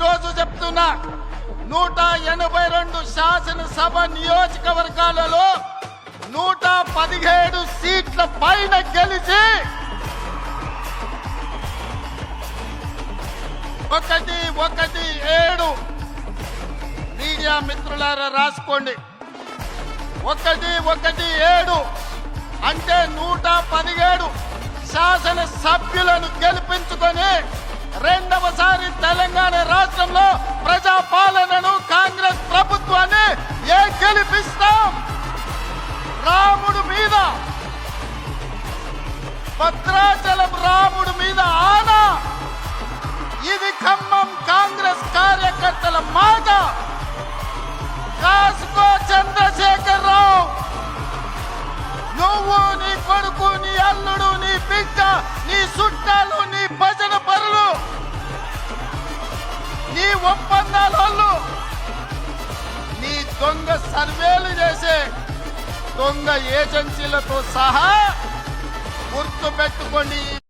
రోజు చెప్తున్నా 182 శాసనసభ నియోజకవర్గాలలో 117 సీట్ల పైన గెలిచి 117 మీడియా మిత్రులారా రాసుకోండి. 117 అంటే 117 శాసన సభ్యులను గెలిపించుకొని రెండవసారి తెలంగాణ రాష్ట్రంలో ప్రజాపాలనను కాంగ్రెస్ ప్రభుత్వాన్ని గెలిపిస్తాం. రాముడు మీద, భద్రాచలం రాముడు మీద ఆనా. ఇది ఖమ్మం కాంగ్రెస్ కార్యకర్తల మాట. కాసుకో చంద్రశేఖర్ రావు, నువ్వు, నీ కొడుకు, నీ అల్లుడు, నీ బిడ్డ, నీ చుట్టాలు, నీ భజన పరులు, నీ ఒప్పందాలు, నీ దొంగ సర్వేలు చేసే దొంగ ఏజెన్సీలతో సహా గుర్తు పెట్టుకోండి.